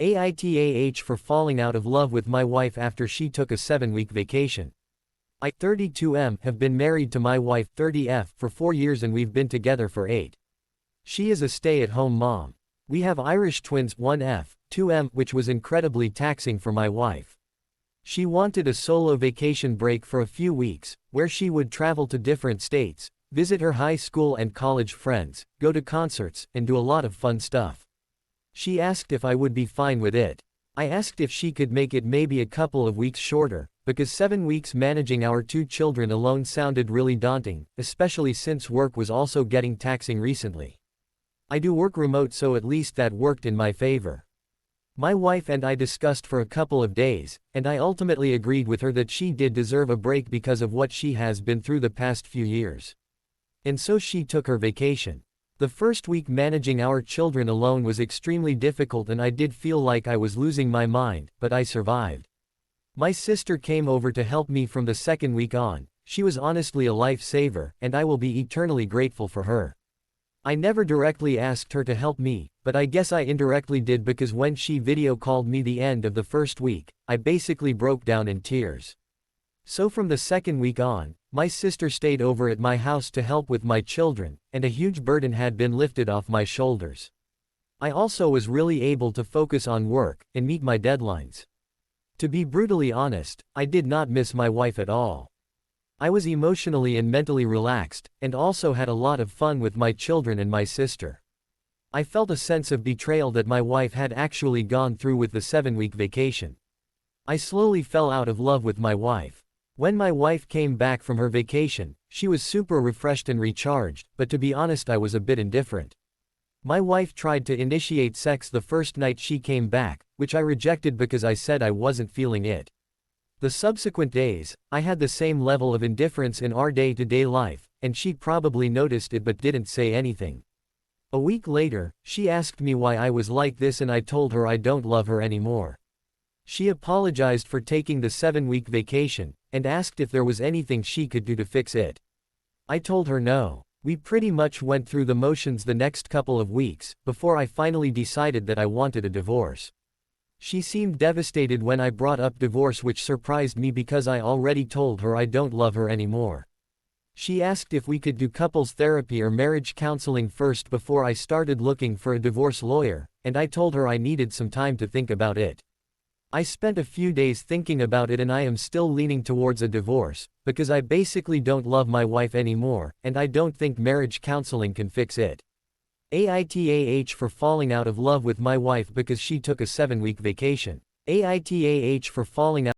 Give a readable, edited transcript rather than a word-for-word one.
AITAH for falling out of love with my wife after she took a 7-week vacation. I, 32M, have been married to my wife, 30F, for 4 years and we've been together for 8. She is a stay-at-home mom. We have Irish twins, 1F, 2M, which was incredibly taxing for my wife. She wanted a solo vacation break for a few weeks, where she would travel to different states, visit her high school and college friends, go to concerts, and do a lot of fun stuff. She asked if I would be fine with it. I asked if she could make it maybe a couple of weeks shorter, because 7 weeks managing our 2 children alone sounded really daunting, especially since work was also getting taxing recently. I do work remote, so at least that worked in my favor. My wife and I discussed for a couple of days, and I ultimately agreed with her that she did deserve a break because of what she has been through the past few years. And so she took her vacation. The first week managing our children alone was extremely difficult and I did feel like I was losing my mind, but I survived. My sister came over to help me from the second week on. She was honestly a lifesaver, and I will be eternally grateful for her. I never directly asked her to help me, but I guess I indirectly did because when she video called me the end of the first week, I basically broke down in tears. So from the second week on, my sister stayed over at my house to help with my children, and a huge burden had been lifted off my shoulders. I also was really able to focus on work and meet my deadlines. To be brutally honest, I did not miss my wife at all. I was emotionally and mentally relaxed, and also had a lot of fun with my children and my sister. I felt a sense of betrayal that my wife had actually gone through with the 7-week vacation. I slowly fell out of love with my wife. When my wife came back from her vacation, she was super refreshed and recharged, but to be honest I was a bit indifferent. My wife tried to initiate sex the first night she came back, which I rejected because I said I wasn't feeling it. The subsequent days, I had the same level of indifference in our day-to-day life, and she probably noticed it but didn't say anything. A week later, she asked me why I was like this and I told her I don't love her anymore. She apologized for taking the 7-week vacation, and asked if there was anything she could do to fix it. I told her no. We pretty much went through the motions the next couple of weeks, before I finally decided that I wanted a divorce. She seemed devastated when I brought up divorce, which surprised me because I already told her I don't love her anymore. She asked if we could do couples therapy or marriage counseling first before I started looking for a divorce lawyer, and I told her I needed some time to think about it. I spent a few days thinking about it and I am still leaning towards a divorce, because I basically don't love my wife anymore, and I don't think marriage counseling can fix it. AITAH for falling out of love with my wife because she took a 7-week vacation. AITAH for falling out